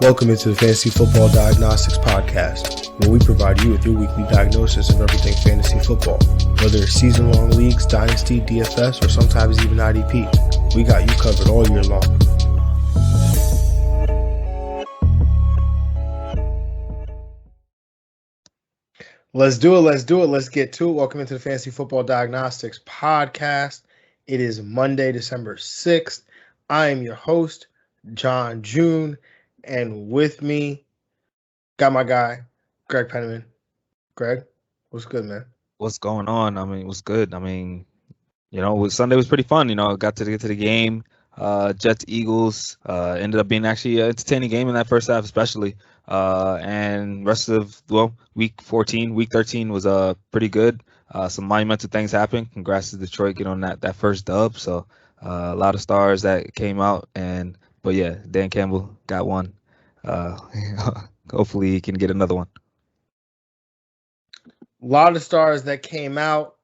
Welcome into the Fantasy Football Diagnostics Podcast, where we provide you with your weekly diagnosis of everything fantasy football. Whether it's season-long leagues, dynasty, DFS, or sometimes even IDP, we got you covered all year long. Let's do it. Let's get to it. Welcome into the Fantasy Football Diagnostics Podcast. It is Monday, December 6th. I am your host, John June. And with me, got my guy, Greg Penniman. Greg, what's good, man? What's going on? What's good? Sunday was pretty fun. Got to get to the game. Jets, Eagles, ended up being actually an entertaining game in that first half, especially. And rest of, week 14, week 13 was pretty good. Some monumental things happened. Congrats to Detroit getting on that first dub. So a lot of stars that came out. But yeah, Dan Campbell got one. Hopefully he can get another one. A lot of stars that came out,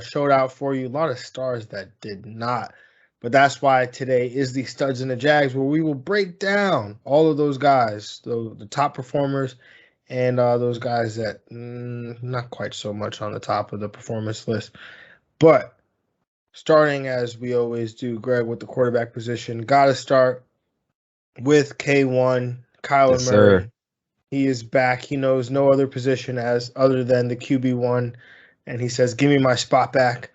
showed out for you. A lot of stars that did not. But that's why today is the Studs and the Jags, where we will break down all of those guys, the top performers, and those guys that not quite so much on the top of the performance list. But starting as we always do, Greg, with the quarterback position, got to start with K1, Kyler Yes, Murray. sir. He is back. He knows no other position other than the QB1, and he says, "Give me my spot back."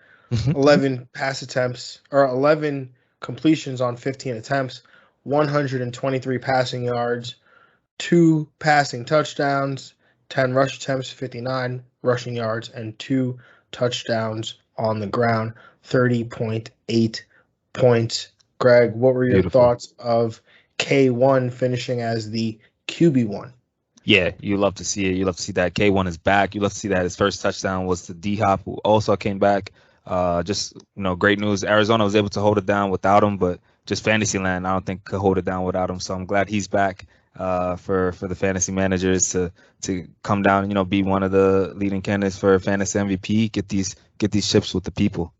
11 pass attempts, or 11 completions on 15 attempts, 123 passing yards, 2 passing touchdowns, 10 rush attempts, 59 rushing yards, and 2 touchdowns on the ground, 30.8 points. Greg, what were your thoughts of K1 finishing as the QB1? Yeah, you love to see it. You love to see that K1 is back. You love to see that his first touchdown was to D-Hop, who also came back. Great news. Arizona was able to hold it down without him, but just Fantasyland, I don't think could hold it down without him. So I'm glad he's back for the fantasy managers to come down and, be one of the leading candidates for fantasy MVP, get these chips with the people.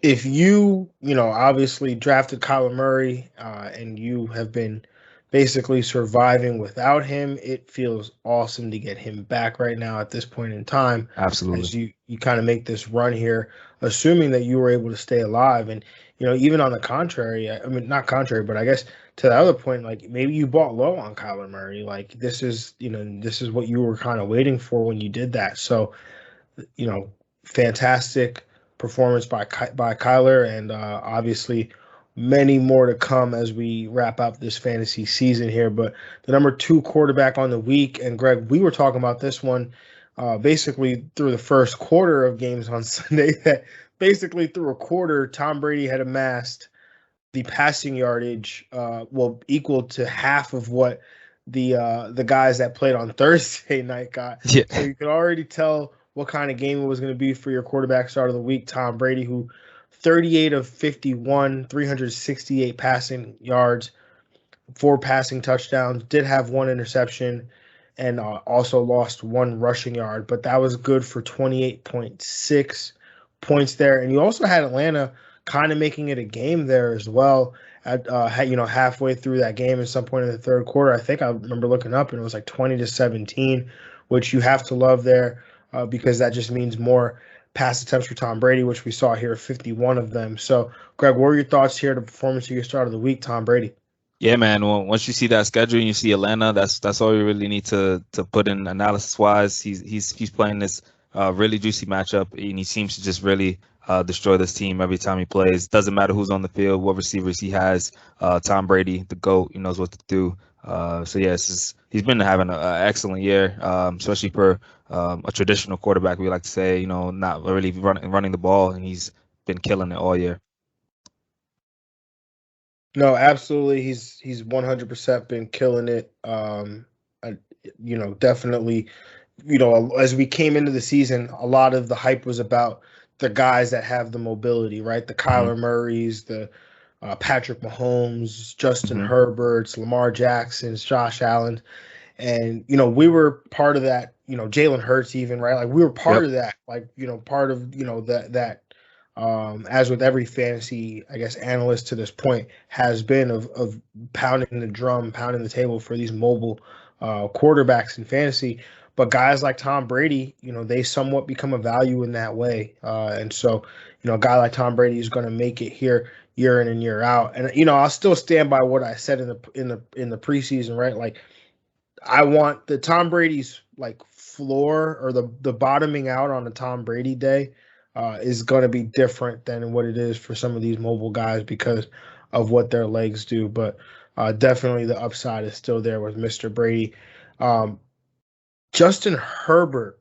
If you, obviously drafted Kyler Murray and you have been basically surviving without him, it feels awesome to get him back right now at this point in time. Absolutely. As you kind of make this run here, assuming that you were able to stay alive. And, even on the contrary, not contrary, but I guess to the other point, like maybe you bought low on Kyler Murray. Like this is what you were kind of waiting for when you did that. So, fantastic performance by Kyler, and obviously many more to come as we wrap up this fantasy season here. But the number 2 quarterback on the week, and Greg, we were talking about this one basically through the first quarter of games on Sunday, that basically through a quarter, Tom Brady had amassed the passing yardage equal to half of what the guys that played on Thursday night got. Yeah. So you could already tell what kind of game it was going to be for your quarterback start of the week, Tom Brady, who 38 of 51, 368 passing yards, 4 passing touchdowns, did have 1 interception, and also lost 1 rushing yard. But that was good for 28.6 points there. And you also had Atlanta kind of making it a game there as well. At halfway through that game at some point in the third quarter, I think I remember looking up and it was like 20-17, which you have to love there. Because that just means more pass attempts for Tom Brady, which we saw here, 51 of them. So, Greg, what are your thoughts here, the performance of your start of the week, Tom Brady? Yeah, man. Well, once you see that schedule and you see Atlanta, that's all you really need to put in analysis-wise. He's playing this really juicy matchup, and he seems to just really destroy this team every time he plays. Doesn't matter who's on the field, what receivers he has. Tom Brady, the GOAT, he knows what to do. He's been having an excellent year, especially for a traditional quarterback, we like to say, not really running the ball, and he's been killing it all year. No, absolutely. He's 100% been killing it. Definitely, as we came into the season, a lot of the hype was about the guys that have the mobility, right? The Kyler Murrays, the Patrick Mahomes, Justin Herberts, Lamar Jacksons, Josh Allen. And, we were part of that, Jalen Hurts even, right? Like we were part of that, like, part of, that as with every fantasy, I guess, analyst to this point, has been of pounding the drum, pounding the table for these mobile quarterbacks in fantasy. But guys like Tom Brady, they somewhat become a value in that way. And so, a guy like Tom Brady is going to make it here year in and year out. And I'll still stand by what I said in the preseason, right? Like, I want the Tom Brady's like floor or the bottoming out on a Tom Brady day is going to be different than what it is for some of these mobile guys because of what their legs do. But definitely the upside is still there with Mr. Brady. Justin Herbert,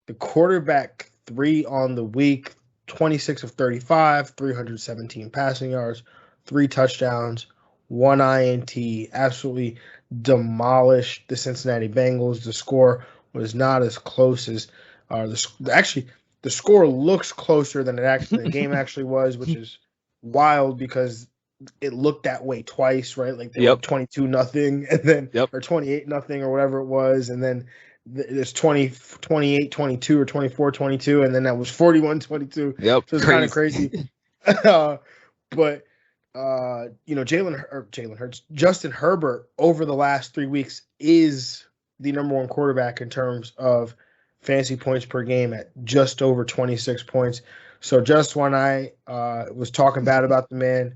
the quarterback 3 on the week, 26 of 35, 317 passing yards, 3 touchdowns, 1 INT, absolutely demolished the Cincinnati Bengals. The score was not as close as the score looks closer than the game actually was, which is wild because it looked that way twice, right? Like they were 22-0 and then or 28-0 or whatever it was, and then there's 28-22 or 24-22, and then that was 41-22. Yep, so it's kind of crazy. But Jalen Hurts, Justin Herbert over the last 3 weeks is the number 1 quarterback in terms of fantasy points per game at just over 26 points. So just when I was talking bad about the man,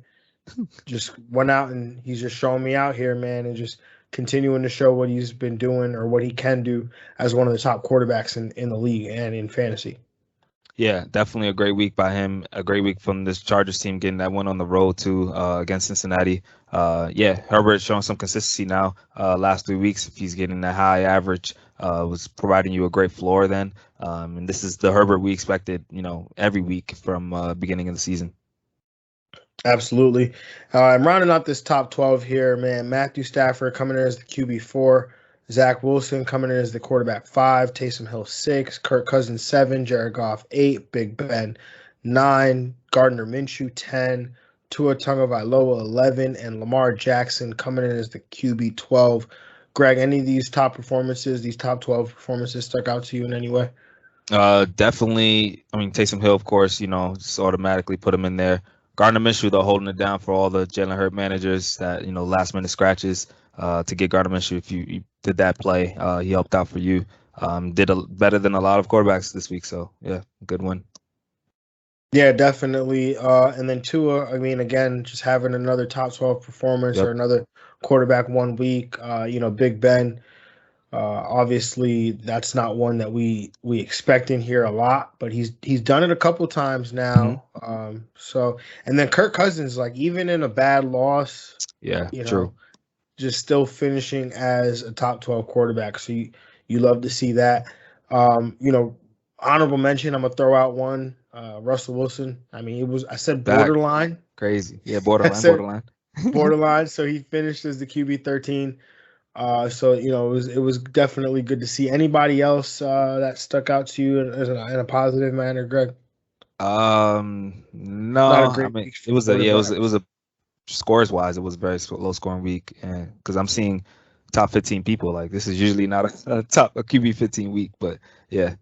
just went out and he's just showing me out here, man, and just continuing to show what he's been doing or what he can do as one of the top quarterbacks in the league and in fantasy. Yeah, definitely a great week by him. A great week from this Chargers team getting that one on the road too against Cincinnati. Herbert's showing some consistency now. Last 3 weeks, if he's getting that high average, was providing you a great floor then. And this is the Herbert we expected, every week from beginning of the season. Absolutely. I'm rounding out this top 12 here, man. Matthew Stafford coming in as the QB4. Zach Wilson coming in as the quarterback 5, Taysom Hill 6, Kirk Cousins 7, Jared Goff 8, Big Ben 9, Gardner Minshew 10, Tua Tagovailoa 11, and Lamar Jackson coming in as the QB 12. Greg, any of these top 12 performances stuck out to you in any way? Definitely. I mean, Taysom Hill, of course, just automatically put him in there. Gardner Minshew, though, holding it down for all the Jalen Hurts managers that, last minute scratches to get Gardner Minshew. If you did that play, he helped out for you. Did better than a lot of quarterbacks this week. So, yeah, good win. Yeah, definitely. And then Tua, I mean, again, just having another top 12 performance or another quarterback 1 week. Big Ben, obviously, that's not one that we expect in here a lot, but he's done it a couple times now. Mm-hmm. And then Kirk Cousins, like even in a bad loss, true, just still finishing as a top 12 quarterback. So you love to see that. Honorable mention, I'm gonna throw out one, Russell Wilson. I mean, I said borderline. Crazy. Yeah, borderline. Borderline. So he finished as the QB 13. So it was definitely good to see. Anybody else that stuck out to you in a positive manner, Greg? No. It was a scores wise, it was a very low scoring week, and because I'm seeing top 15 people, like this is usually not a QB 15 week, but yeah.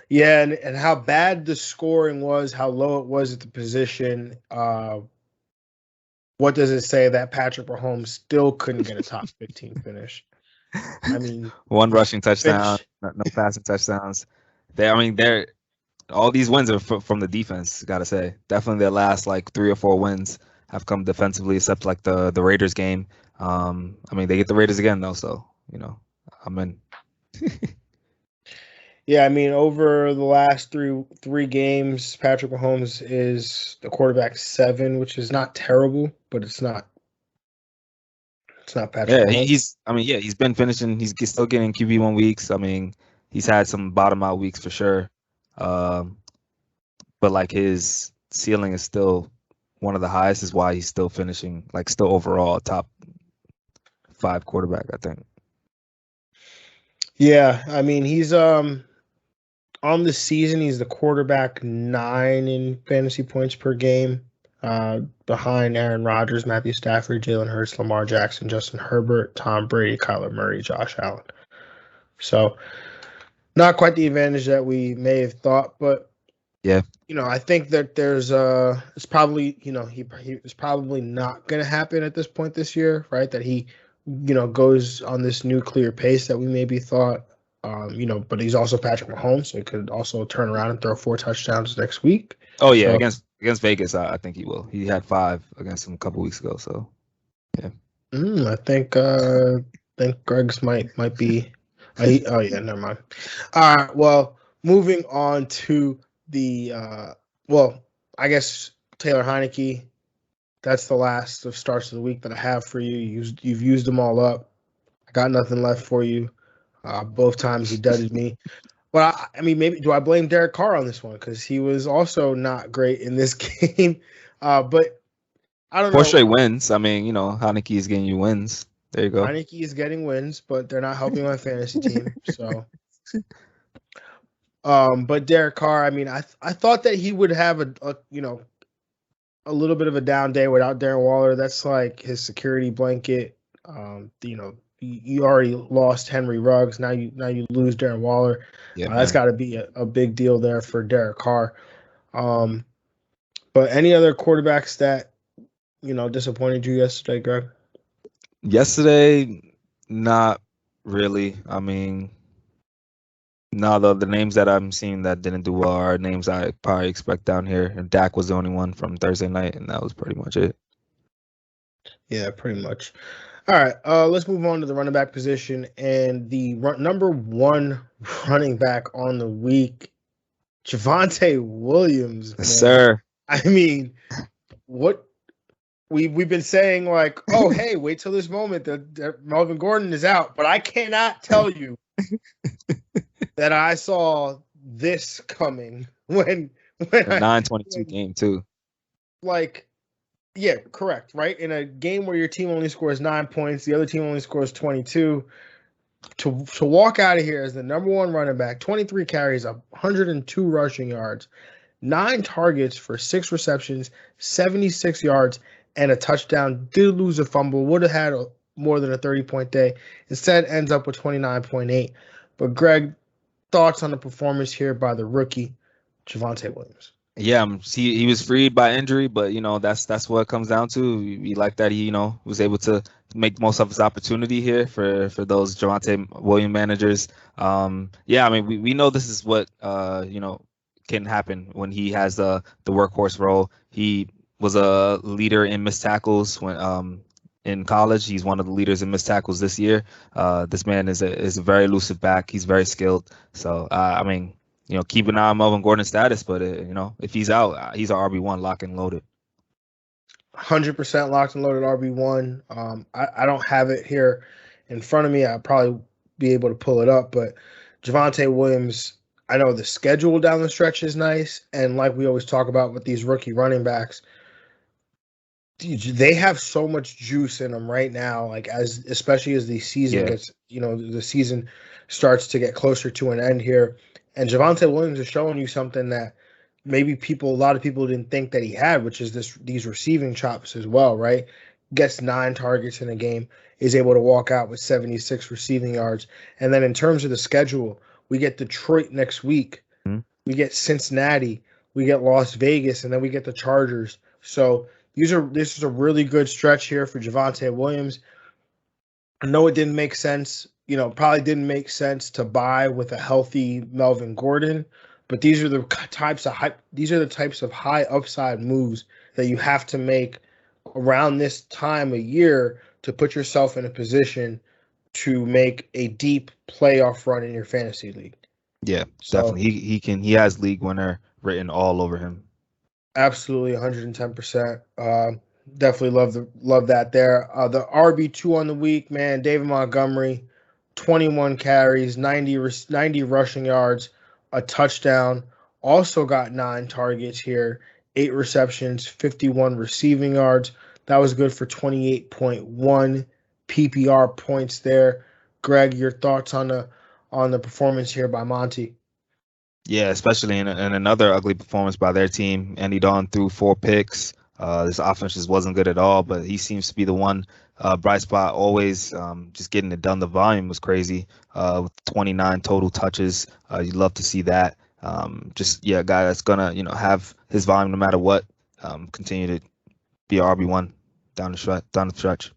Yeah, and how bad the scoring was, how low it was at the position. What does it say that Patrick Mahomes still couldn't get a top 15 finish? I mean, 1 rushing touchdown, no passing touchdowns. They're all these wins are from the defense. Gotta say, definitely their last like 3 or 4 wins have come defensively, except like the Raiders game. They get the Raiders again though, so I'm in. Yeah, I mean, over the last three games, Patrick Mahomes is the quarterback 7, which is not terrible, but it's not Patrick Mahomes. He's been finishing. He's still getting QB1 weeks. I mean, he's had some bottom out weeks for sure. But like his ceiling is still one of the highest, is why he's still finishing, like still overall top 5 quarterback, I think. Yeah, I mean, he's on the season, he's the quarterback 9 in fantasy points per game, behind Aaron Rodgers, Matthew Stafford, Jalen Hurts, Lamar Jackson, Justin Herbert, Tom Brady, Kyler Murray, Josh Allen. So not quite the advantage that we may have thought, but Yeah. I think that there's it's probably it's probably not going to happen at this point this year, right? That he goes on this nuclear pace that we maybe thought. But he's also Patrick Mahomes, so he could also turn around and throw 4 touchdowns next week. Oh yeah, So, against Vegas, I think he will. He had 5 against him a couple weeks ago. So yeah. I think Greg's might be. Oh yeah, never mind. All right, well, moving on to the I guess Taylor Heineke. That's the last of starts of the week that I have for you. You've used them all up. I got nothing left for you. Both times he dudded me. But I mean, maybe do I blame Derek Carr on this one because he was also not great in this game? But I don't know. 4 straight wins. I mean, Heineke is getting you wins. There you go. Heineke is getting wins, but they're not helping my fantasy team. So, but Derek Carr, I mean, I thought that he would have a little bit of a down day without Darren Waller. That's like his security blanket. You already lost Henry Ruggs. Now you lose Darren Waller. Yeah, that's got to be a big deal there for Derek Carr. But any other quarterbacks that disappointed you yesterday, Greg? Yesterday, not really. I mean, no, the names that I'm seeing that didn't do well are names I probably expect down here. And Dak was the only one from Thursday night, and that was pretty much it. Yeah, pretty much. All right, let's move on to the running back position. And the number 1 running back on the week, Javonte Williams. Yes, sir. I mean, what we've been saying, like, oh, hey, wait till this moment that Melvin Gordon is out. But I cannot tell you that I saw this coming when a 9-22 game too. Like, yeah, correct, right? In a game where your team only scores 9 points, the other team only scores 22. To walk out of here as the number 1 running back, 23 carries, 102 rushing yards, 9 targets for 6 receptions, 76 yards, and a touchdown. Did lose a fumble, would have had more than a 30-point day. Instead, ends up with 29.8. But Greg, thoughts on the performance here by the rookie, Javonte Williams? Yeah, he was freed by injury, but that's what it comes down to. We like that he was able to make most of his opportunity here for those Javonte Williams managers. Yeah, I mean we know this is what can happen when he has the workhorse role. He was a leader in missed tackles when in college. He's one of the leaders in missed tackles this year. This man is a very elusive back. He's very skilled. So I mean, keep an eye on Melvin Gordon's status, but if he's out, he's an RB1 lock and loaded. 100% locked and loaded RB1. I don't have it here in front of me. I'll probably be able to pull it up, but Javonte Williams, I know the schedule down the stretch is nice, and like we always talk about with these rookie running backs, they have so much juice in them right now. Like especially as the season gets, the season starts to get closer to an end here, and Javonte Williams is showing you something that maybe a lot of people didn't think that he had, which is these receiving chops as well, right? Gets 9 targets in a game, is able to walk out with 76 receiving yards, and then in terms of the schedule, we get Detroit next week, we get Cincinnati, we get Las Vegas, and then we get the Chargers. So this is a really good stretch here for Javonte Williams. I know it didn't make sense, probably didn't make sense to buy with a healthy Melvin Gordon, but these are the types of high upside moves that you have to make around this time of year to put yourself in a position to make a deep playoff run in your fantasy league. Yeah, definitely. He has league winner written all over him. Absolutely, 110%. Definitely love that there. The RB2 on the week, man, David Montgomery, 21 carries, 90 rushing yards, a touchdown. Also got 9 targets here, 8 receptions, 51 receiving yards. That was good for 28.1 PPR points there. Greg, your thoughts on the performance here by Monty? Yeah, especially in another ugly performance by their team. Andy Dalton threw 4 picks. This offense just wasn't good at all, but he seems to be the one bright spot always, just getting it done. The volume was crazy with 29 total touches. You'd love to see that. A guy that's gonna have his volume no matter what. Continue to be RB1 down the stretch.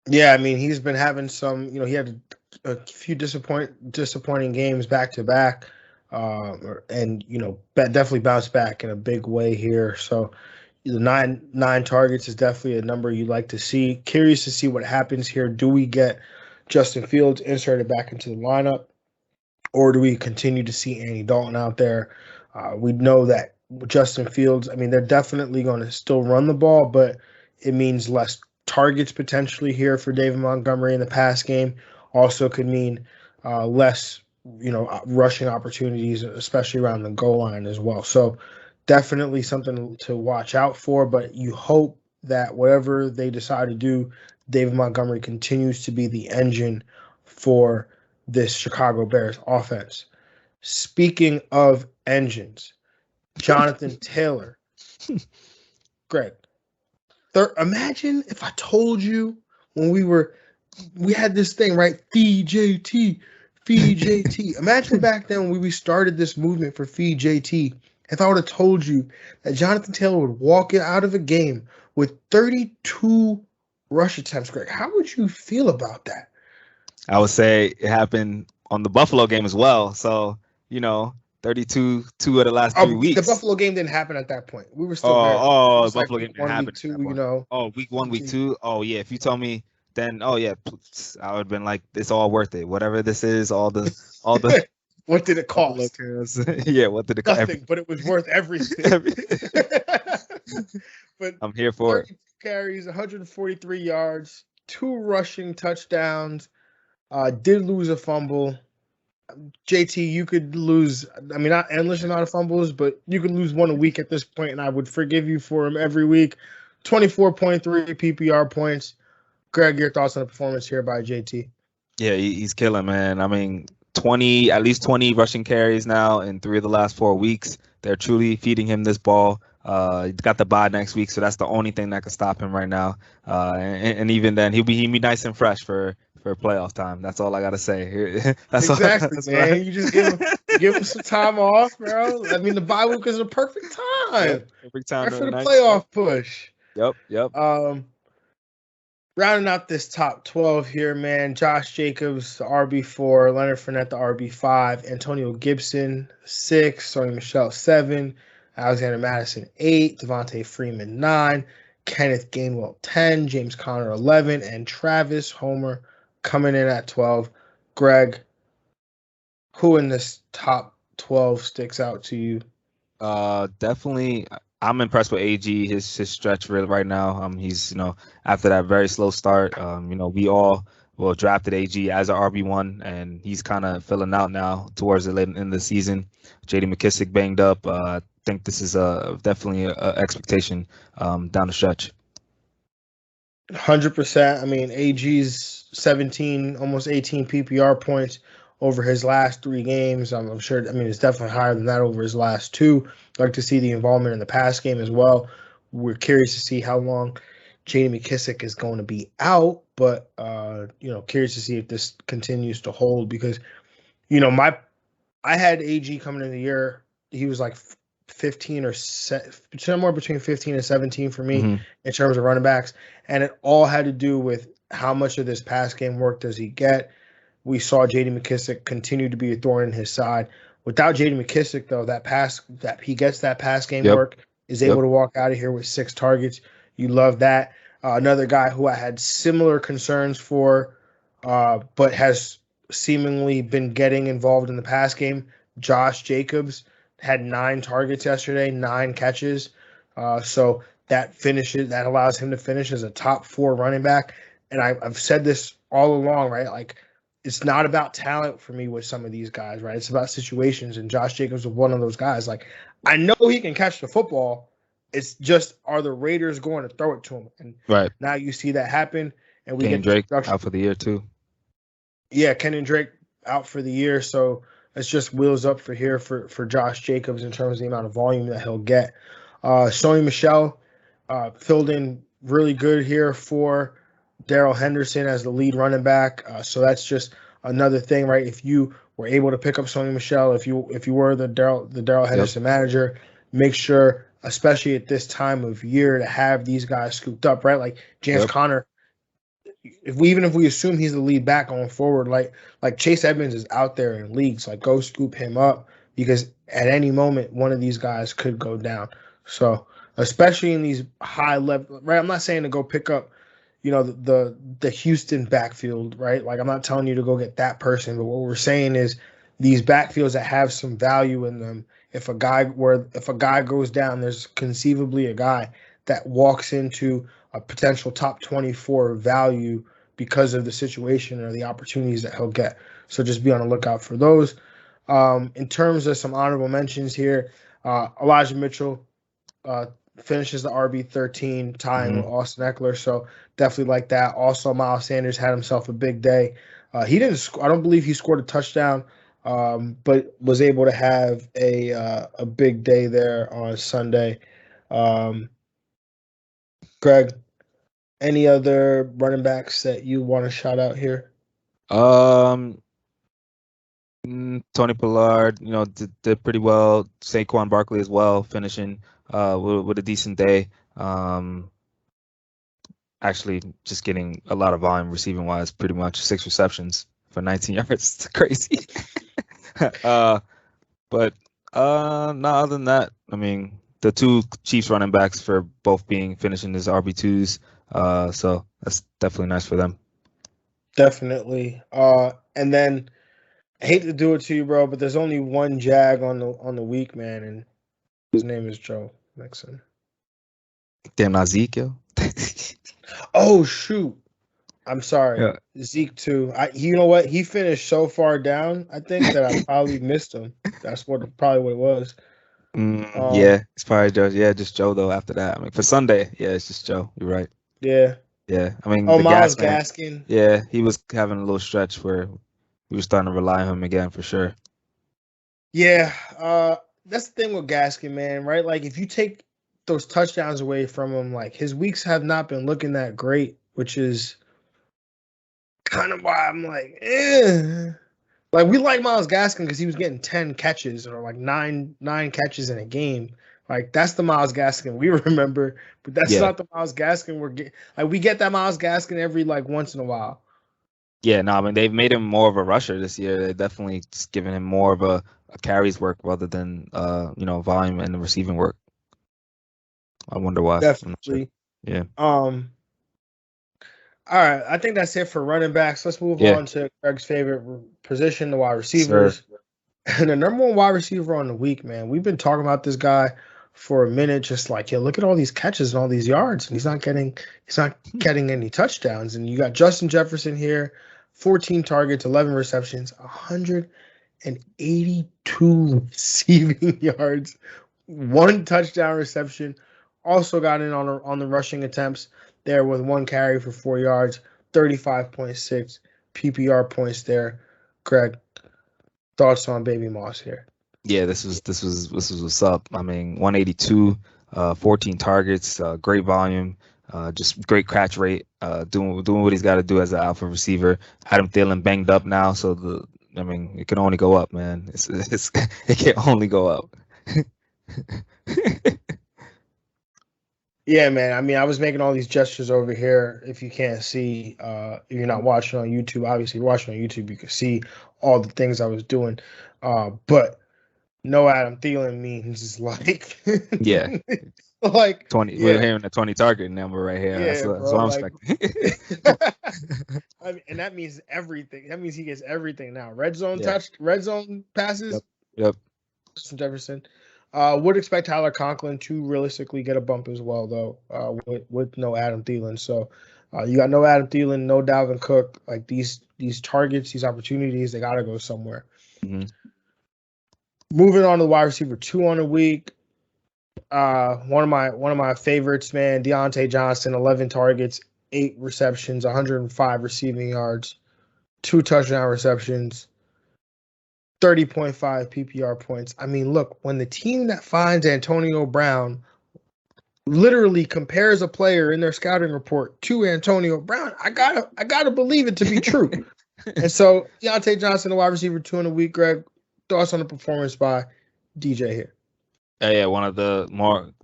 Yeah, I mean, he's been having some. He had a few disappointing games back to back, and definitely bounced back in a big way here. So the nine targets is definitely a number you like to see. Curious to see what happens here. Do we get Justin Fields inserted back into the lineup, or do we continue to see Andy Dalton out there? We know that Justin Fields, I mean, they're definitely going to still run the ball, but it means less targets potentially here for David Montgomery in the pass game. Also could mean less, rushing opportunities, especially around the goal line as well. So definitely something to watch out for, but you hope that whatever they decide to do, David Montgomery continues to be the engine for this Chicago Bears offense. Speaking of engines, Jonathan Taylor. Greg, imagine if I told you when we had this thing, right? Feed JT. Imagine back then when we started this movement for Feed JT. If I would have told you that Jonathan Taylor would walk out of a game with 32 rush attempts, Greg, how would you feel about that? I would say it happened on the Buffalo game as well. So, 32, 2 of the last 3 weeks. The Buffalo game didn't happen at that point. We were still there. The Buffalo game didn't happen. Week 2, Oh, week 1, week 2. Oh, yeah. If you told me, then, I would have been like, it's all worth it. Whatever this is, all the. What did it cost? Yeah, what did it cost? Nothing, but it was worth everything. But I'm here for it. Carries, 143 yards, 2 rushing touchdowns. Did lose a fumble. JT, you could lose, I mean, not endless amount of fumbles, but you could lose one a week at this point, and I would forgive you for him every week. 24.3 PPR points. Greg, your thoughts on the performance here by JT? Yeah, he's killing, man. I mean, at least 20 rushing carries now in 3 of the last 4 weeks. They're truly feeding him this ball. He's got the bye next week, so that's the only thing that can stop him right now. And even then, he'll be nice and fresh for playoff time. That's all I gotta say. That's exactly, all, man. You just give him some time off, bro. I mean, the bye week is a perfect time. Yeah, perfect time for the playoff push. Yep. Rounding out this top 12 here, man. Josh Jacobs, the RB4, Leonard Fournette, the RB5, Antonio Gibson, 6, Sony Michel, 7, Alexander Madison, 8, Devontae Freeman, 9, Kenneth Gamewell, 10, James Conner, 11, and Travis Homer coming in at 12. Greg, who in this top 12 sticks out to you? Definitely. I'm impressed with AG, his stretch right now. He's, after that very slow start, we all drafted AG as an RB1, and he's kind of filling out now towards the late in the season. J.D. McKissick banged up. I think this is definitely an expectation down the stretch. 100%. I mean, AG's 17, almost 18 PPR points over his last 3 games. I'm sure, I mean, it's definitely higher than that over his last 2. I'd like to see the involvement in the pass game as well. We're curious to see how long J.D. McKissick is going to be out, but, curious to see if this continues to hold because, I had AG coming in the year. He was like 15 or somewhere between 15 and 17 for me in terms of running backs. And it all had to do with how much of this pass game work does he get. We saw J.D. McKissick continue to be a thorn in his side. Without J.D. McKissick, though, that he gets that pass game work, is able to walk out of here with 6 targets. You love that. Another guy who I had similar concerns for, but has seemingly been getting involved in the pass game, Josh Jacobs, had 9 targets yesterday, 9 catches. So that allows him to finish as a top 4 running back. And I've said this all along, right? Like, it's not about talent for me with some of these guys, right? It's about situations, and Josh Jacobs was one of those guys. Like, I know he can catch the football. It's just, are the Raiders going to throw it to him? And now you see that happen, and we get Drake out for the year too. Yeah, Ken and Drake out for the year, so it's just wheels up for Josh Jacobs in terms of the amount of volume that he'll get. Sony Michel filled in really good here for Darrell Henderson as the lead running back. So that's just another thing, right? If you were able to pick up Sony Michel, if you were the Darrell Henderson manager, make sure, especially at this time of year, to have these guys scooped up, right? Like James Conner, if we assume he's the lead back going forward, like Chase Edmonds is out there in leagues, like go scoop him up, because at any moment one of these guys could go down. So especially in these high level, right? I'm not saying to go pick up, the Houston backfield, right? Like I'm not telling you to go get that person, but what we're saying is these backfields that have some value in them. If a guy goes down, there's conceivably a guy that walks into a potential top 24 value because of the situation or the opportunities that he'll get. So just be on the lookout for those. In terms of some honorable mentions here, Elijah Mitchell finishes the RB13, tying with Austin Eckler. So definitely like that. Also, Miles Sanders had himself a big day. He didn't. I don't believe he scored a touchdown, but was able to have a big day there on Sunday. Greg, any other running backs that you want to shout out here? Tony Pollard, did pretty well. Saquon Barkley as well, finishing with a decent day. Actually, just getting a lot of volume receiving wise. Pretty much 6 receptions for 19 yards. It's crazy. But no, other than that, I mean, the 2 Chiefs running backs for both finishing as RB2s. So that's definitely nice for them. Definitely. And then I hate to do it to you, bro, but there's only one Jag on the week, man, and his name is Joe Mixon. Damn, not Zeke, yo. Oh shoot. I'm sorry. Yeah. Zeke too. You know what? He finished so far down, I think, that I probably missed him. That's probably what it was. Yeah, it's probably Joe. Yeah, just Joe though. After that, I mean, for Sunday, yeah, it's just Joe. You're right. Yeah. I mean, Myles Gaskin. Yeah, he was having a little stretch where we were starting to rely on him again for sure. Yeah, that's the thing with Gaskin, man. Right? Like, if you take those touchdowns away from him, like his weeks have not been looking that great, which is kind of why I'm like, Like, we like Myles Gaskin because he was getting 10 catches or like nine catches in a game. Like, that's the Myles Gaskin we remember, but that's not the Myles Gaskin we're getting. Like, we get that Myles Gaskin every like once in a while. Yeah, no, I mean, they've made him more of a rusher this year. They definitely just given him more of a carries work rather than volume and the receiving work. I wonder why. Definitely. Sure. Yeah. All right, I think that's it for running backs. Let's move on to Greg's favorite position, the wide receivers. And the number one wide receiver on the week, man. We've been talking about this guy for a minute, just like, look at all these catches and all these yards, and he's not getting any touchdowns. And you got Justin Jefferson here, 14 targets, 11 receptions, 182 receiving yards, 1 touchdown reception. Also got in on the rushing attempts there with 1 carry for 4 yards, 35.6 PPR points there. Greg, thoughts on Baby Moss here? Yeah, this was what's up. I mean, 182, 14 targets, great volume, just great catch rate, doing what he's got to do as an alpha receiver. Adam Thielen banged up now, so it can only go up, man. It can only go up. Yeah, man. I mean, I was making all these gestures over here. If you can't see, if you're not watching on YouTube, obviously you're watching on YouTube, you can see all the things I was doing. But no Adam Thielen means is like like 20. We're hearing the 20 target number right here. Yeah, that's what I'm expecting. I mean, and that means everything. That means he gets everything now. Red zone passes. Yep. Justin Jefferson. Would expect Tyler Conklin to realistically get a bump as well, though, with no Adam Thielen. So you got no Adam Thielen, no Dalvin Cook. Like these targets, these opportunities, they got to go somewhere. Mm-hmm. Moving on to the wide receiver 2 on the week. One of my favorites, man, Deontay Johnson, 11 targets, 8 receptions, 105 receiving yards, 2 touchdown receptions. 30.5 PPR points. I mean, look, when the team that finds Antonio Brown literally compares a player in their scouting report to Antonio Brown, I gotta believe it to be true. And so Deontay Johnson, the wide receiver 2 in the week. Greg, thoughts on the performance by DJ here? Yeah,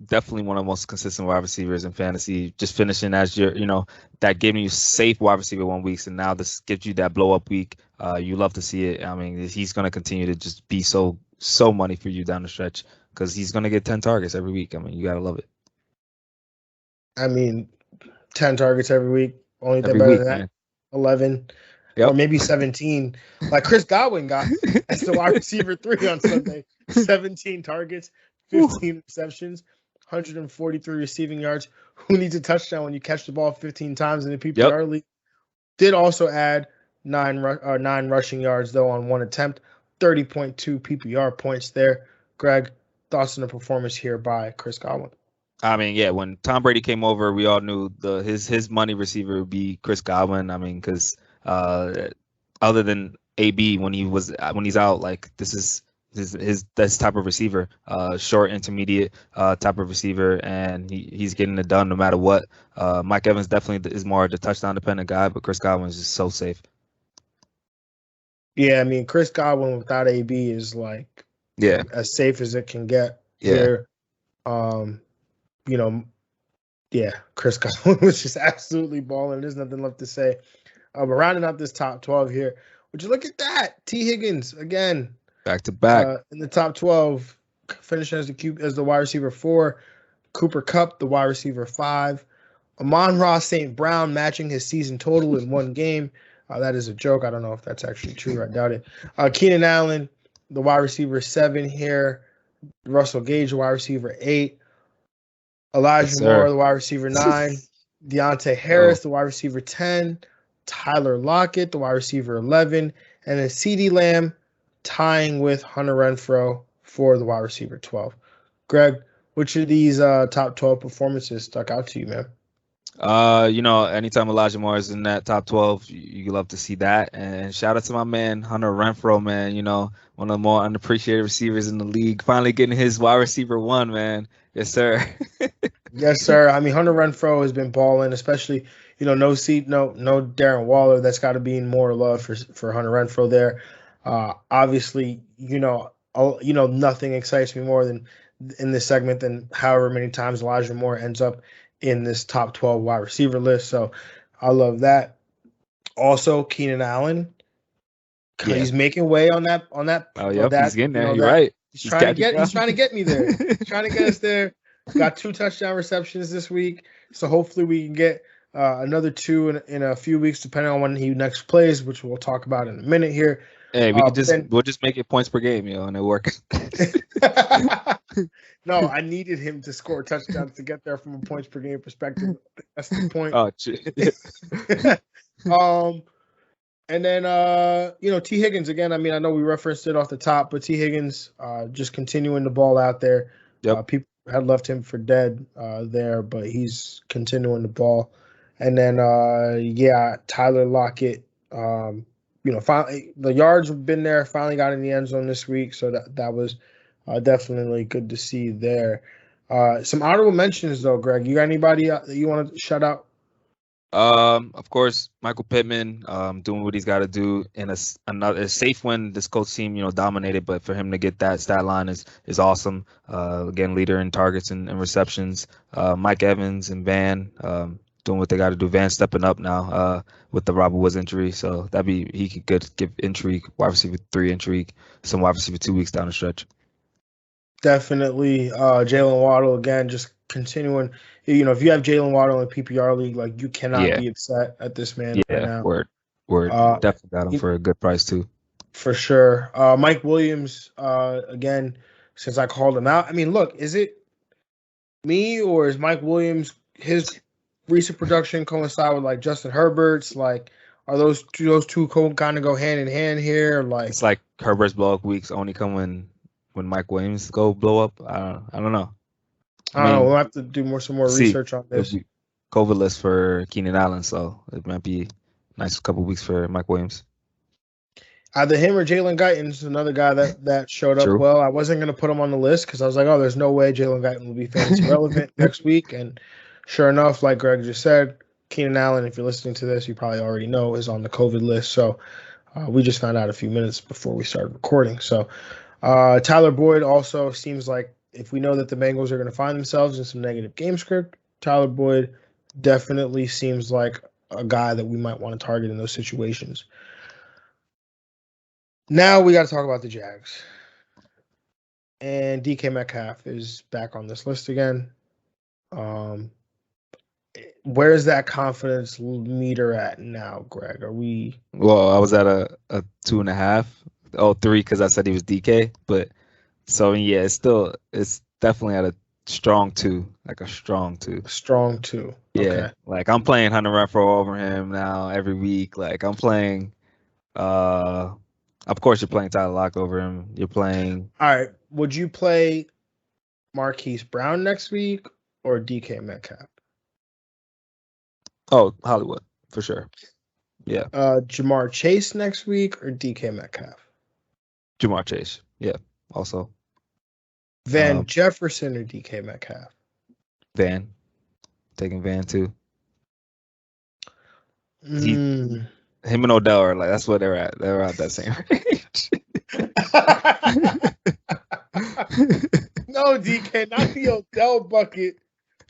definitely one of the most consistent wide receivers in fantasy. Just finishing as that giving you safe wide receiver 1 week, and now this gives you that blow up week. You love to see it. I mean, he's going to continue to just be so money for you down the stretch because he's going to get 10 targets every week. I mean, you got to love it. I mean, 10 targets every week. Only thing better than that. Man. 11. Yep. Or maybe 17. Like Chris Godwin got as the wide receiver 3 on Sunday. 17 targets, 15 receptions, 143 receiving yards. Who needs a touchdown when you catch the ball 15 times in the PPR league? Did also add 9 rushing yards, though, on 1 attempt. 30.2 PPR points there. Greg, thoughts on the performance here by Chris Godwin? I mean, yeah, when Tom Brady came over, we all knew his money receiver would be Chris Godwin. I mean, because other than AB when he's out, like this is his type of receiver, short, intermediate type of receiver, and he's getting it done no matter what. Mike Evans definitely is more the touchdown dependent guy, but Chris Godwin is just so safe. Yeah, I mean, Chris Godwin without AB is like as safe as it can get. Yeah. Chris Godwin was just absolutely balling. There's nothing left to say. But rounding out this top 12 here, would you look at that? T. Higgins again, back to back in the top 12, finishing as the wide receiver 4. Cooper Kupp, the wide receiver 5. Amon-Ra St. Brown matching his season total in 1 game. That is a joke. I don't know if that's actually true. I doubt it. Keenan Allen, the wide receiver 7 here. Russell Gage, the wide receiver 8. Elijah Moore, the wide receiver 9. Deontay Harris, the wide receiver 10. Tyler Lockett, the wide receiver 11. And then CeeDee Lamb tying with Hunter Renfrow for the wide receiver 12. Greg, which of these top 12 performances stuck out to you, man? Anytime Elijah Moore is in that top 12, you love to see that. And shout out to my man, Hunter Renfrow, man. One of the more unappreciated receivers in the league. Finally getting his wide receiver 1, man. Yes, sir. Yes, sir. I mean, Hunter Renfrow has been balling, especially, no Darren Waller. That's got to be more love for Hunter Renfrow there. Obviously, nothing excites me more than in this segment than however many times Elijah Moore ends up in this top 12 wide receiver list. So I love that. Also, Keenan Allen, he's making way on that. Oh, yep, he's getting there. You're right. He's trying to get me there. He's trying to get us there. Got 2 touchdown receptions this week. So hopefully we can get another 2 in a few weeks, depending on when he next plays, which we'll talk about in a minute here. Hey, we'll just make it points per game, and it works. No, I needed him to score touchdowns to get there from a points per game perspective. That's the point. Oh, shit. And then T. Higgins again. I mean, I know we referenced it off the top, but T. Higgins just continuing the ball out there. Yep. People had left him for dead there, but he's continuing the ball. And then Tyler Lockett. Finally the yards have been there. Finally got in the end zone this week, so that was definitely good to see there. Some honorable mentions though, Greg. You got anybody that you want to shout out? Of course, Michael Pittman doing what he's got to do in another safe win. This Colts team, dominated, but for him to get that stat line is awesome. Again, leader in targets and receptions. Mike Evans and Van doing what they got to do. Van stepping up now with the Robert Woods injury, so he could give intrigue, wide receiver 3 intrigue, some wide receiver 2 weeks down the stretch. Definitely, Jalen Waddle again, just continuing. If you have Jalen Waddle in a PPR league, like you cannot be upset at this man right now. Word. Definitely got him for a good price too. For sure. Mike Williams, again, since I called him out. I mean, look, is it me or is Mike Williams, his recent production coincide with like Justin Herbert's? Like, are those two kind of go hand in hand here? Like, it's like Herbert's blow up weeks only come when Mike Williams go blow up. I don't know. I don't know. We'll have to do some more research on this. COVID list for Keenan Allen, so it might be a nice couple weeks for Mike Williams. Either him or Jalen Guyton's another guy that showed up well. I wasn't going to put him on the list because I was like, oh, there's no way Jalen Guyton will be fantasy relevant next week. And sure enough, like Greg just said, Keenan Allen, if you're listening to this, you probably already know, is on the COVID list. So we just found out a few minutes before we started recording. So Tyler Boyd also seems like, if we know that the Bengals are going to find themselves in some negative game script, Tyler Boyd definitely seems like a guy that we might want to target in those situations. Now we got to talk about the Jags. And DK Metcalf is back on this list again. Where's that confidence meter at now, Greg? Are we? Well, I was at a 2.5. Oh, 3 because I said he was DK. But so yeah, it's definitely at a strong 2, like a strong 2. Strong 2. Yeah, okay. Like I'm playing Hunter Renfrow over him now every week. Like I'm playing. Of course, you're playing Tyler Lock over him. You're playing. All right. Would you play Marquise Brown next week or DK Metcalf? Oh, Hollywood for sure. Yeah. Jamar Chase next week or DK Metcalf? Jamar Chase. Yeah. Also. Van Jefferson or DK Metcalf? Van. Taking Van too. Him and Odell are like, that's what they're at. They're at that same range. No, DK, not the Odell bucket.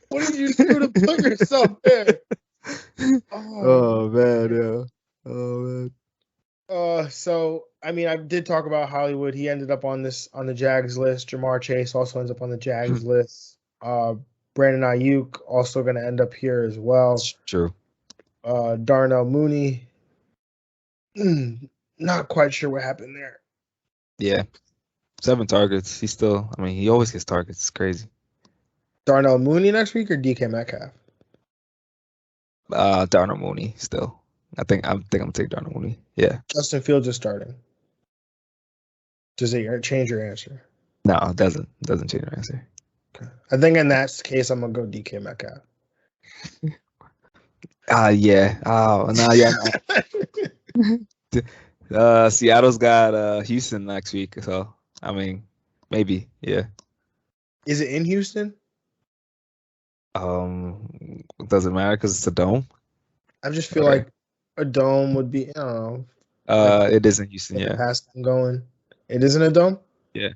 What did you do to put yourself there? Oh man, yeah. Oh man. So I mean, I did talk about Hollywood. He ended up on the Jags list. Jamar Chase also ends up on the Jags list. Brandon Ayuk also going to end up here as well. True. Darnell Mooney. Not quite sure what happened there. Yeah. 7 targets. He always gets targets. It's crazy. Darnell Mooney next week or DK Metcalf? Darnell Mooney still. I'm gonna take Darnell Mooney. Yeah. Justin Fields is starting. Does it change your answer? No, it doesn't. It doesn't change your answer. Okay. I think in that case, I'm gonna go DK Metcalf. Yeah. Oh no, yeah. Seattle's got Houston next week, so I mean, maybe, yeah. Is it in Houston? It doesn't matter because it's a dome. I just feel like a dome would be, I don't know. It is in Houston, yeah. Past going. It isn't a dome? Yeah.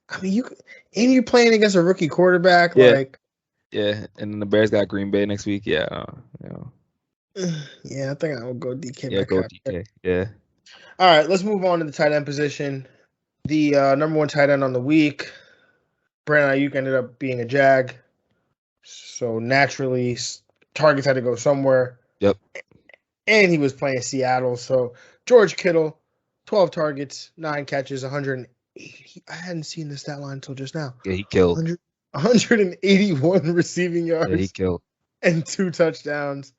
I mean, you're playing against a rookie quarterback, Yeah, and then the Bears got Green Bay next week. Yeah, Yeah, I think I would go DK. Yeah, go DK. Yeah. All right, let's move on to the tight end position. The number 1 tight end on the week, Brandon Ayuk, ended up being a Jag. So naturally, targets had to go somewhere. Yep. And he was playing Seattle. So George Kittle, 12 targets, 9 catches, 180. I hadn't seen the stat line until just now. Yeah, he killed. 181 receiving yards. Yeah, he killed. And 2 touchdowns.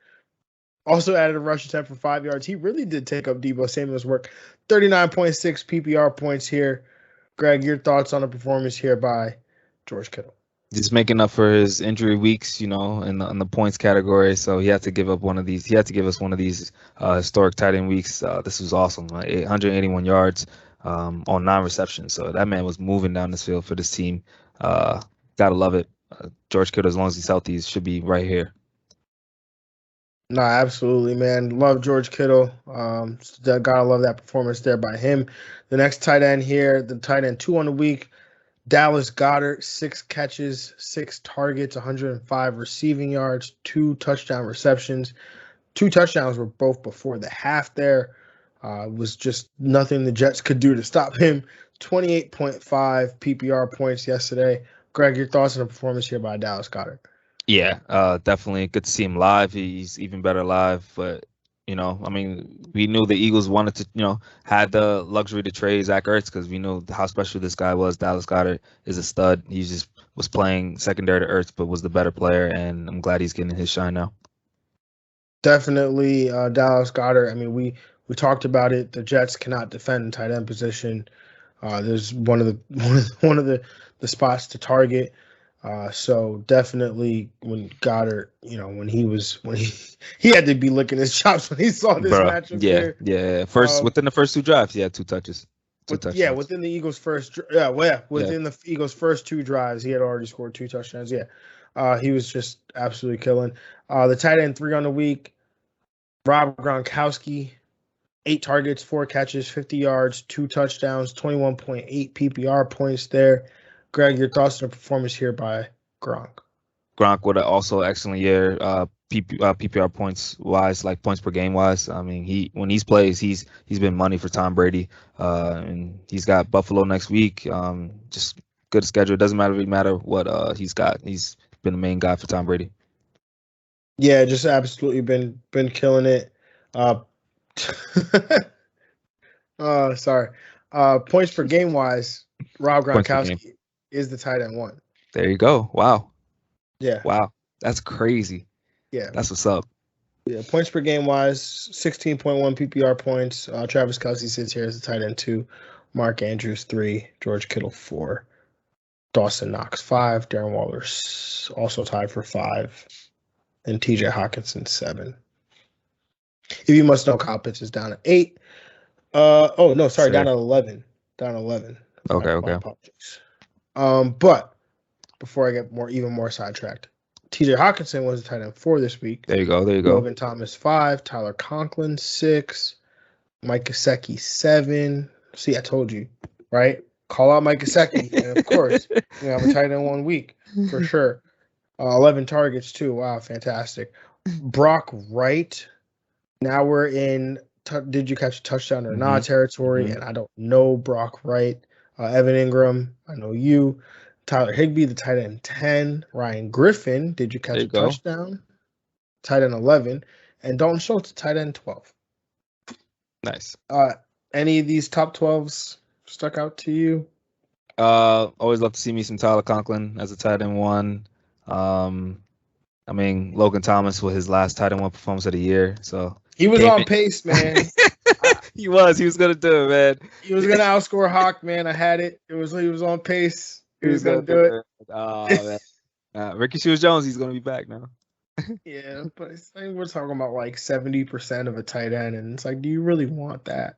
Also added a rush attempt for 5 yards. He really did take up Deebo Samuel's work. 39.6 PPR points here. Greg, your thoughts on the performance here by George Kittle? Just making up for his injury weeks, in the points category. So he had to give up one of these. He had to give us one of these historic tight end weeks. This was awesome. 181 yards on 9 receptions. So that man was moving down this field for this team. Gotta love it. George Kittle, as long as he's healthy, he should be right here. No, absolutely, man. Love George Kittle. Gotta love that performance there by him. The next tight end here, the tight end 2 on the week, Dallas Goddard, 6 catches, 6 targets, 105 receiving yards, 2 touchdown receptions. 2 touchdowns were both before the half there. It was just nothing the Jets could do to stop him. 28.5 PPR points yesterday. Greg, your thoughts on the performance here by Dallas Goddard? Yeah, definitely good to see him live. He's even better live. But, we knew the Eagles wanted to, had the luxury to trade Zach Ertz because we knew how special this guy was. Dallas Goddard is a stud. He just was playing secondary to Ertz, but was the better player, and I'm glad he's getting his shine now. Definitely Dallas Goddard. I mean, we talked about it. The Jets cannot defend the tight end position. There's one of the spots to target. So definitely when Goddard, when he had to be licking his chops when he saw this matchup here. Yeah. Within the first 2 drives, he had 2 touches. Yeah, within the Eagles' first, the Eagles' first 2 drives, he had already scored 2 touchdowns. Yeah. He was just absolutely killing. The tight end 3 on the week, Rob Gronkowski, 8 targets, 4 catches, 50 yards, 2 touchdowns, 21.8 PPR points there. Greg, your thoughts on the performance here by Gronk? Gronk with also excellent year. PPR points wise, like points per game wise. I mean, when he's plays, he's been money for Tom Brady. And he's got Buffalo next week. Just good schedule. It doesn't really matter what he's got. He's been the main guy for Tom Brady. Yeah, just absolutely been killing it. Sorry. Points per game wise, Rob Gronkowski is the tight end 1. There you go. Wow. Yeah. Wow. That's crazy. Yeah. That's what's up. Yeah. Points per game wise, 16.1 PPR points. Travis Kelce sits here as the tight end 2. Mark Andrews 3. George Kittle 4. Dawson Knox 5. Darren Waller also tied for 5. And TJ Hawkinson 7. If you must know, Kyle Pitts is down at 8. Down at 11. Down at 11. Okay. Apologies. But before I get even more sidetracked, TJ Hawkinson was the tight end 4 this week. There you go. Logan Thomas 5. Tyler Conklin 6. Mike Gesicki 7. See, I told you, right? Call out Mike Gesicki, and of course, we have a tight end 1 week for sure. 11 targets too. Wow, fantastic. Brock Wright. Now we're in. Did you catch a touchdown or not territory? And I don't know Brock Wright. Evan Ingram. I know you. Tyler Higbee, the tight end 10. Ryan Griffin. Did you catch a touchdown? Tight end 11. And Dalton Schultz, tight end 12. Nice. Any of these top 12s stuck out to you? Always love to see me some Tyler Conklin as a tight end 1. I mean, Logan Thomas with his last tight end 1 performance of the year. So he was on pace, man. He was gonna do it, man. He was gonna outscore Hawk, man. I had it. He was on pace. He was gonna do it. Oh man. Ricky Seals-Jones, he's gonna be back now. Yeah, but I think we're talking about like 70% of a tight end, and it's like, do you really want that?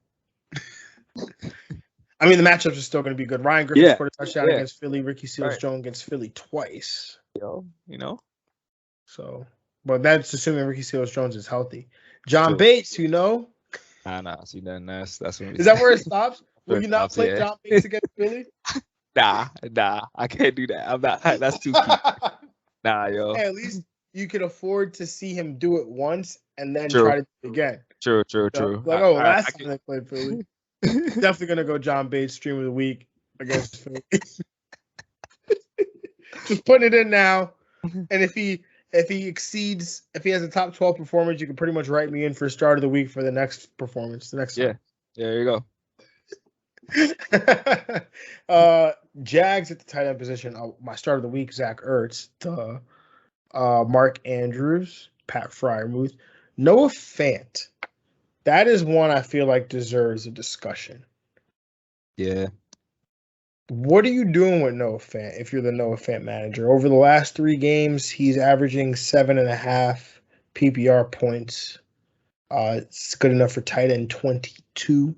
I mean, the matchups are still going to be good. Ryan Griffin scored a touchdown against Philly. Ricky Seals-Jones against Philly twice. So, but that's assuming Ricky Seals-Jones is healthy. John Bates, you know. Nah. See, then that's when is that where it stops? Will you not play John Bates against Philly? Nah. I can't do that. I'm not. That's too key. Nah, yo. Hey, at least you can afford to see him do it once and then try to do it again. True. Like, last time they played Philly. Definitely gonna go John Bates stream of the week against Philly. Just putting it in now. And if he has a top 12 performance, you can pretty much write me in for start of the week for the next performance. Time. There you go. Jags at the tight end position. My start of the week, Zach Ertz, Mark Andrews, Pat Fryermuth, Noah Fant. That is one I feel like deserves a discussion. Yeah. What are you doing with Noah Fant if you're the Noah Fant manager? Over the last 3 games, he's averaging 7.5 PPR points. It's good enough for tight end 22.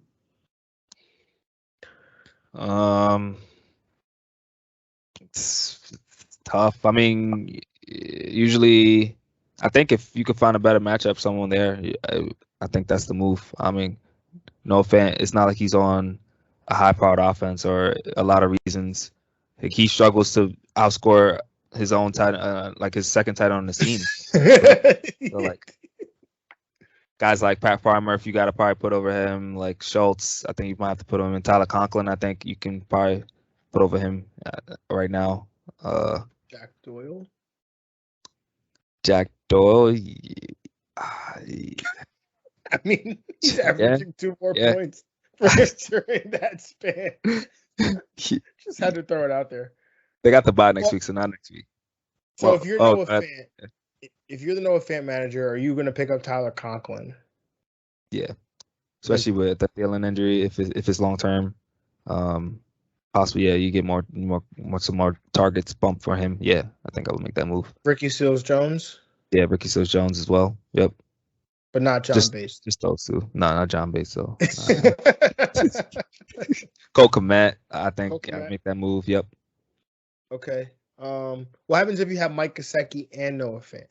It's tough. I mean, usually, I think if you could find a better matchup, someone there, I think that's the move. I mean, no Fant. It's not like he's on a high-powered offense or a lot of reasons. Like, he struggles to outscore his own tight, like his second tight end on the team. So like guys like Pat Farmer, if you got to probably put over him, like Schultz, I think you might have to put him in. Tyler Conklin, I think you can probably put over him right now. Jack Doyle. I mean, he's averaging 2 more points during that span. Just had to throw it out there. They got the bye next week, so not next week. So if you're Noah Fant, if you're the Noah Fant manager, are you going to pick up Tyler Conklin? Yeah, especially with the Thielen injury, if it's long term, possibly you get some more targets bumped for him. Yeah, I think I would make that move. Ricky Seals-Jones. Yeah, Ricky Seals-Jones as well. Yep. But not John Bates. Just those two. No, not John Bates. So Cole Kmet, I think I'd make that move. Yep. Okay. What happens if you have Mike Gesicki and Noah Fant?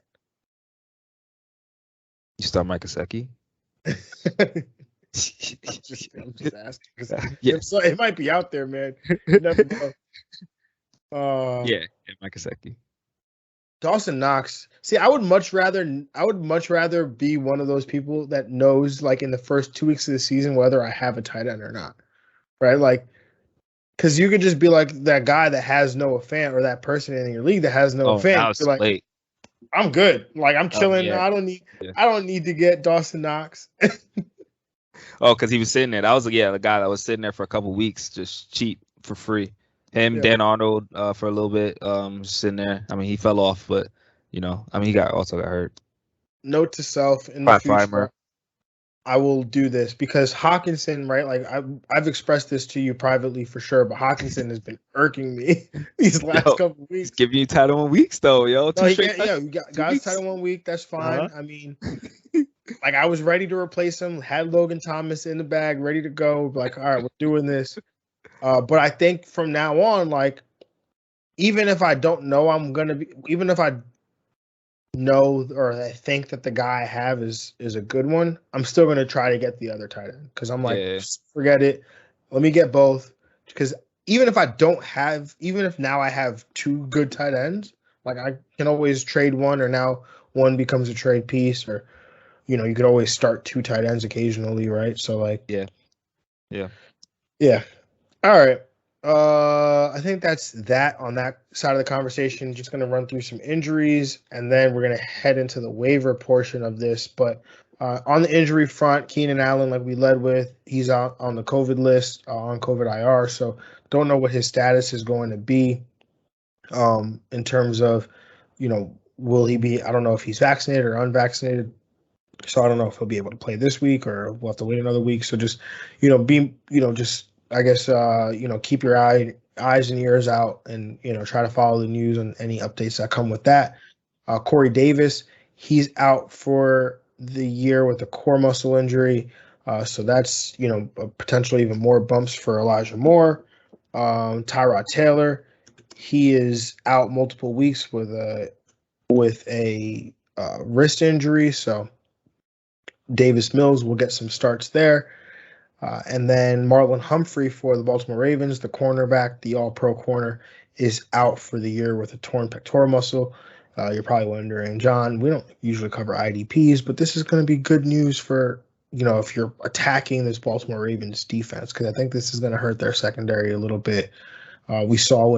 You start Mike Gesicki? I'm just asking because Yes. it might be out there, man. You never know. Yeah, Mike Gesicki. Dawson Knox. See, I would much rather be one of those people that knows, like, in the first 2 weeks of the season whether I have a tight end or not, right? Like, because you could just be like that guy that has Noah Fant, or that person in your league that has Noah Fant. Now it's like, late. I'm good. Like, I'm chilling. Yeah. I don't need to get Dawson Knox. Because he was sitting there. That was the guy that was sitting there for a couple weeks, just cheap for free. Him, Dan Arnold, for a little bit, sitting there. I mean, he fell off, but he also got hurt. Note to self: in the future, Primer. I will do this because Hawkinson, right? Like, I've expressed this to you privately for sure, but Hawkinson has been irking me these last couple weeks. He's giving you title 1 weeks though, yo. No, you got guys title 1 week. That's fine. I mean, like, I was ready to replace him. Had Logan Thomas in the bag, ready to go. Like, all right, we're doing this. But I think from now on, like, even if I don't know even if I know or I think that the guy I have is a good one, I'm still going to try to get the other tight end because I'm like, forget it. Let me get both. Because even if now I have 2 good tight ends, like, I can always trade one, or now one becomes a trade piece, or, you could always start 2 tight ends occasionally, right? So, like, yeah. All right. I think that's that on that side of the conversation. Just going to run through some injuries, and then we're going to head into the waiver portion of this. But on the injury front, Keenan Allen, like we led with, he's out on the COVID list, on COVID IR. So don't know what his status is going to be in terms of, will he be, I don't know if he's vaccinated or unvaccinated. So I don't know if he'll be able to play this week, or we'll have to wait another week. So just, I guess, keep your eyes and ears out, and, try to follow the news and any updates that come with that. Corey Davis, he's out for the year with a core muscle injury. So that's, potentially even more bumps for Elijah Moore. Tyrod Taylor, he is out multiple weeks with a wrist injury. So Davis Mills will get some starts there. And then Marlon Humphrey for the Baltimore Ravens, the cornerback, the all-pro corner, is out for the year with a torn pectoral muscle. You're probably wondering, John, we don't usually cover IDPs, but this is going to be good news for, if you're attacking this Baltimore Ravens defense, because I think this is going to hurt their secondary a little bit. We saw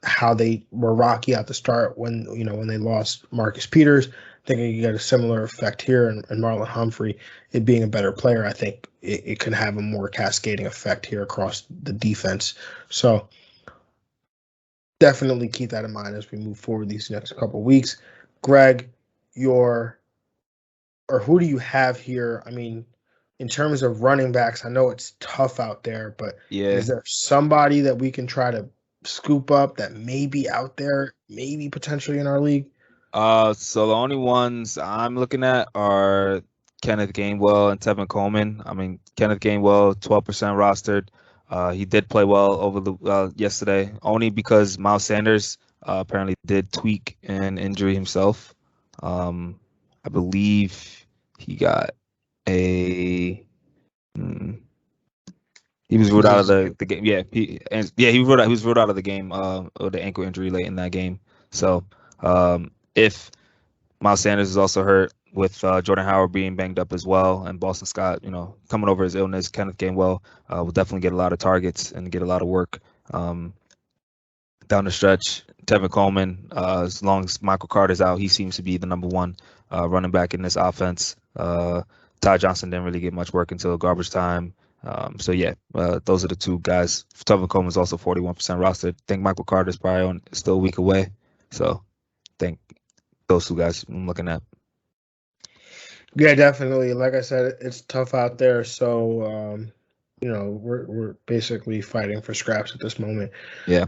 how they were rocky at the start when they lost Marcus Peters. I think you get a similar effect here, and Marlon Humphrey, it being a better player, I think it can have a more cascading effect here across the defense. So definitely keep that in mind as we move forward these next couple of weeks. Greg, who do you have here? I mean, in terms of running backs, I know it's tough out there, but is there somebody that we can try to scoop up that may be out there, maybe potentially in our league? So the only ones I'm looking at are Kenneth Gamewell and Tevin Coleman. I mean, Kenneth Gamewell, 12% rostered. He did play well over the yesterday, only because Miles Sanders apparently did tweak an injury himself. I believe he got he was ruled out of the game. Yeah, he was ruled out of the game with the ankle injury late in that game. So if Miles Sanders is also hurt, with Jordan Howard being banged up as well, and Boston Scott, coming over his illness, Kenneth Gamewell will definitely get a lot of targets and get a lot of work down the stretch. Tevin Coleman, as long as Michael Carter's out, he seems to be the number one running back in this offense. Ty Johnson didn't really get much work until garbage time. Those are the 2 guys. Tevin Coleman's also 41% rostered. I think Michael Carter's probably still a week away. So I think those 2 guys I'm looking at. Yeah, definitely. Like I said, it's tough out there. So, we're basically fighting for scraps at this moment. Yeah.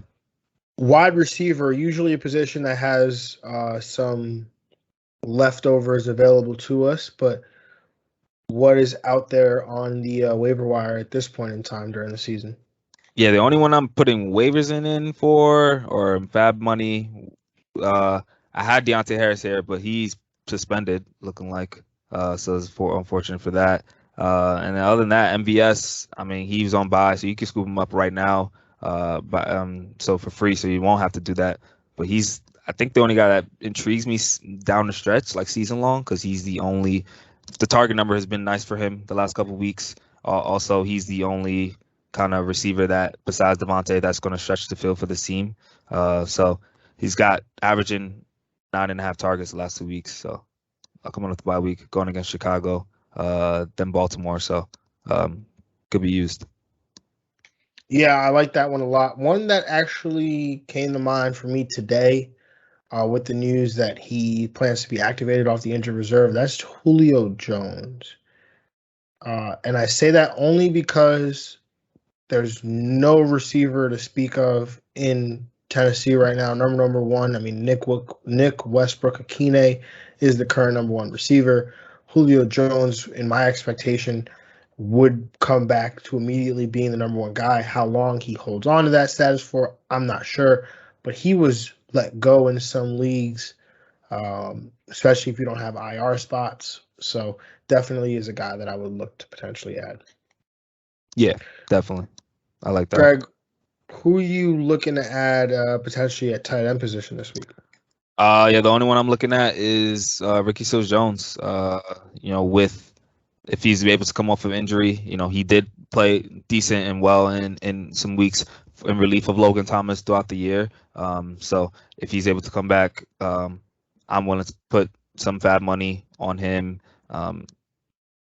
Wide receiver, usually a position that has some leftovers available to us, but what is out there on the waiver wire at this point in time during the season? Yeah, the only one I'm putting waivers in for or fab money. I had Deontay Harris here, but he's suspended, looking like. So it's unfortunate for that. And then other than that, MVS, I mean, he was on bye, so you can scoop him up right now. So for free, so you won't have to do that. But I think the only guy that intrigues me down the stretch, like season long, because he's the only. The target number has been nice for him the last couple of weeks. Also, he's the only kind of receiver that, besides Javonte, that's going to stretch the field for the team. So he's got averaging 9.5 targets the last 2 weeks. So coming off the bye week, going against Chicago, then Baltimore. So could be used. Yeah, I like that one a lot. One that actually came to mind for me today with the news that he plans to be activated off the injured reserve, that's Julio Jones. And I say that only because there's no receiver to speak of in Tennessee right now. Number one, I mean, Nick Westbrook-Akine is the current number one receiver. Julio Jones, in my expectation, would come back to immediately being the number one guy. How long he holds on to that status for, I'm not sure. But he was let go in some leagues, especially if you don't have IR spots. So definitely is a guy that I would look to potentially add. Yeah, definitely. I like that. Greg, who are you looking to add potentially at tight end position this week? Yeah, the only one I'm looking at is Ricky Seals-Jones. If he's able to come off of injury, he did play decent and well in some weeks in relief of Logan Thomas throughout the year. So if he's able to come back, I'm willing to put some fab money on him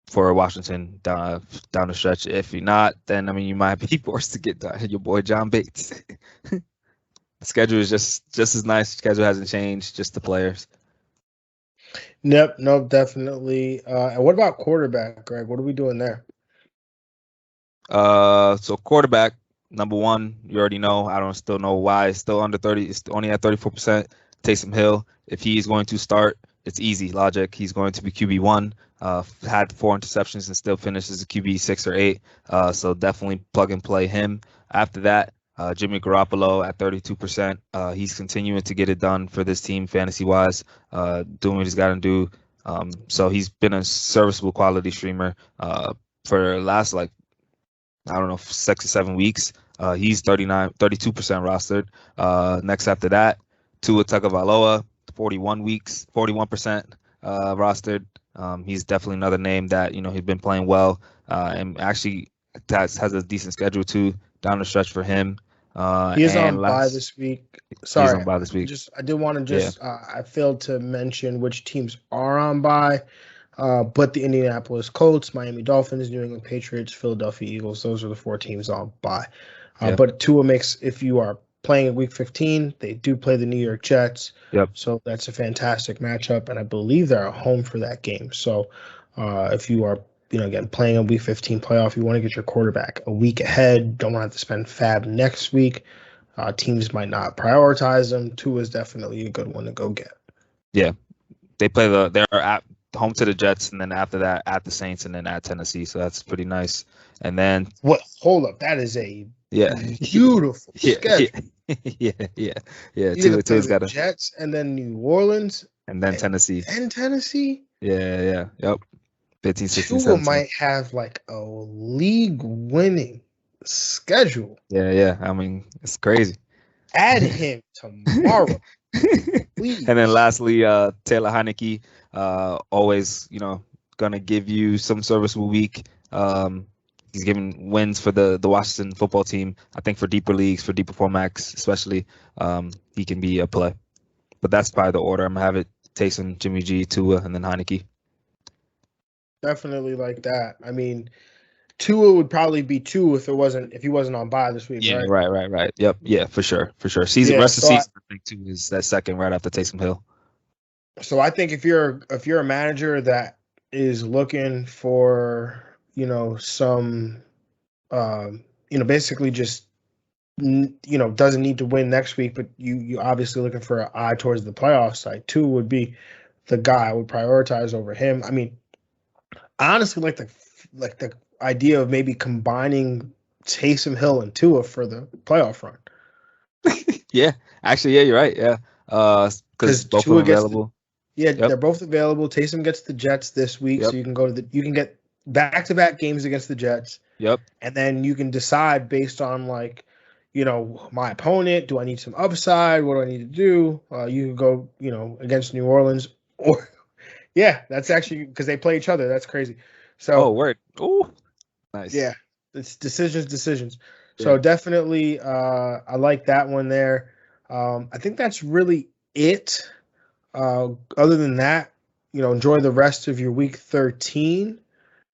for Washington down the stretch. If you're not, then you might be forced to get your boy John Bates. The schedule is just as nice. The schedule hasn't changed, just the players. Nope, definitely. And what about quarterback, Greg? What are we doing there? So quarterback, number one, you already know. I don't still know why it's still under 30. It's only at 34%. Taysom Hill, if he is going to start, it's easy logic. He's going to be QB1. Had 4 interceptions and still finishes a QB 6 or 8. So definitely plug and play him. After that, Jimmy Garoppolo at 32%. He's continuing to get it done for this team fantasy-wise, doing what he's got to do. So he's been a serviceable quality streamer for the last, 6 or 7 weeks. He's 32% rostered. Next after that, Tua Tagovailoa, 41% rostered. He's definitely another name that, he's been playing well and actually has a decent schedule too down the stretch for him. He is on bye this week. Sorry, he's on bye this week. I did want to I failed to mention which teams are on bye, but the Indianapolis Colts, Miami Dolphins, New England Patriots, Philadelphia Eagles, those are the 4 teams on bye. But Tua makes, if you are playing in Week 15, they do play the New York Jets. Yep. So that's a fantastic matchup, and I believe they're at home for that game. So if you are again, playing a Week 15 playoff, you want to get your quarterback a week ahead. Don't want to have to spend fab next week. Teams might not prioritize them. Tua is definitely a good one to go get. Yeah, they play they're at home to the Jets, and then after that at the Saints, and then at Tennessee. So that's pretty nice. And then hold up, that is a beautiful schedule. Yeah. Tua's got Jets, and then New Orleans, and then Tennessee, and Tennessee. Yeah. Yep. 15, 16, Tua 17. might have a league-winning schedule. Yeah. It's crazy. Add him tomorrow, please. And then lastly, Taylor Heineke, always, gonna give you some serviceable week. He's giving wins for the Washington football team. I think for deeper leagues, for deeper formats, especially, he can be a play. But that's probably the order. I'm gonna have it: Taysom, Jimmy G, Tua, and then Heineke. Definitely like that. Tua would probably be 2 if he wasn't on bye this week. Yeah, right. Right. Yep. Yeah, for sure. Rest of the season, I think 2 is that second right after Taysom Hill. So I think if you're a manager that is looking for some basically just doesn't need to win next week, but you obviously looking for an eye towards the playoffs, Tua would be the guy I would prioritize over him. I honestly like the idea of maybe combining Taysom Hill and Tua for the playoff run. Yeah, actually, yeah, you're right. Yeah, because both of them available. They're both available. Taysom gets the Jets this week, so you can get back-to-back games against the Jets. Yep. And then you can decide based on like, my opponent. Do I need some upside? What do I need to do? You can go, against New Orleans, or that's actually because they play each other. That's crazy. So word. Oh, nice. Yeah, it's decisions. So definitely, I like that one there. I think that's really it. Other than that, enjoy the rest of your week 13.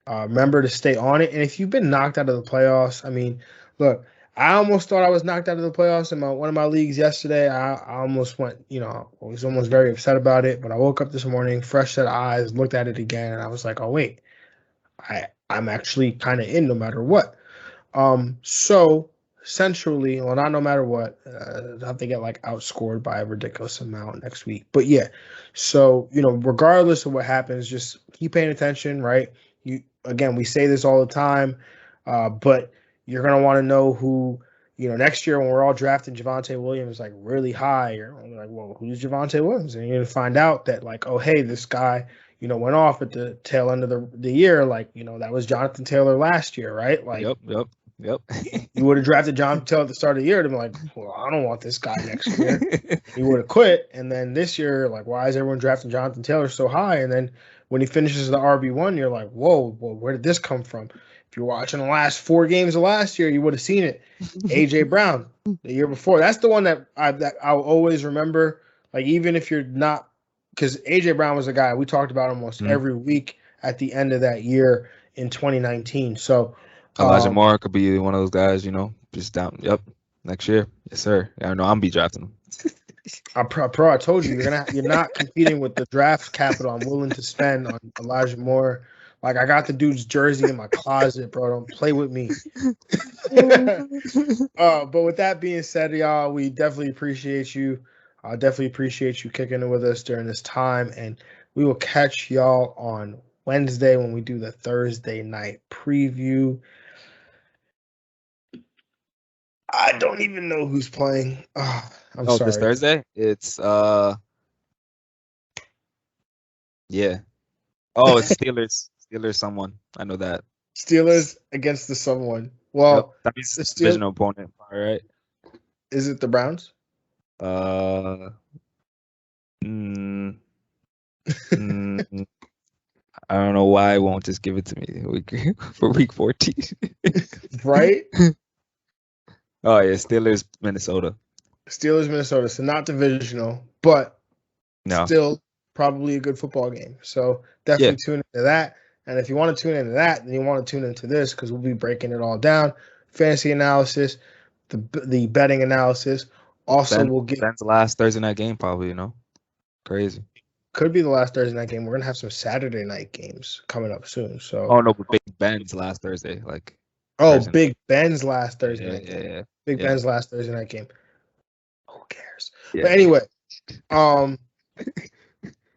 Remember to stay on it. And if you've been knocked out of the playoffs, I mean, look, I almost thought I was knocked out of the playoffs in one of my leagues yesterday. I almost went, I was almost very upset about it. But I woke up this morning, fresh set of eyes, looked at it again, and I was like, oh, wait, I'm actually kind of in no matter what. So essentially, well, not no matter what, I have to get like outscored by a ridiculous amount next week. But yeah, so regardless of what happens, just keep paying attention, right? We say this all the time, but you're gonna want to know who, next year when we're all drafting Javonte Williams like really high, you're like, well, who's Javonte Williams? And you're gonna find out that like, oh, hey, this guy, went off at the tail end of the year, like, that was Jonathan Taylor last year, right? Like, Yep. You would have drafted Jonathan Taylor at the start of the year to be like, well, I don't want this guy next year. He would have quit. And then this year, like, why is everyone drafting Jonathan Taylor so high? And then when he finishes the RB1, you're like, whoa, well, where did this come from? If you're watching the last 4 games of last year, you would have seen it. A.J. Brown, the year before. That's the one that I'll always remember. Like, even if you're not – because A.J. Brown was a guy we talked about almost every week at the end of that year in 2019. So – Elijah Moore could be one of those guys, just down. Yep, next year, yes sir. I know I'm be drafting him. I told you you're not competing with the draft capital I'm willing to spend on Elijah Moore. Like, I got the dude's jersey in my closet, bro. Don't play with me. But with that being said, y'all, we definitely appreciate you. I definitely appreciate you kicking it with us during this time, and we will catch y'all on Wednesday when we do the Thursday night preview. I don't even know who's playing. I'm sorry. This Thursday? It's yeah. Oh, it's Steelers. Steelers someone. I know that. Steelers against the someone. Well, that means the divisional opponent, all right. Is it the Browns? I don't know why I won't just give it to me for week 14. Right? Oh, yeah, Steelers, Minnesota. So not divisional, but still probably a good football game. So definitely tune into that. And if you want to tune into that, then you want to tune into this because we'll be breaking it all down. Fantasy analysis, the betting analysis. Also, we'll get Ben's last Thursday night game probably, Crazy. Could be the last Thursday night game. We're gonna have some Saturday night games coming up soon. So but Big Ben's last Thursday, like. Big Ben's last Thursday night game. Yeah. Big Ben's last Thursday night game. Who cares? Yeah. But anyway,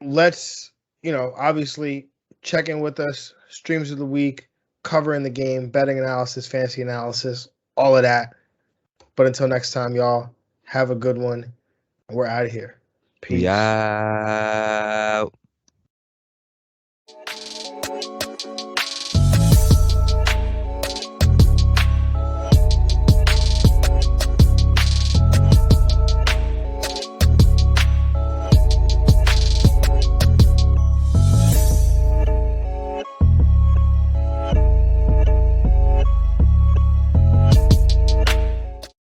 let's obviously check in with us. Streams of the week, covering the game, betting analysis, fantasy analysis, all of that. But until next time, y'all, have a good one. We're out of here. Peace. Yeah.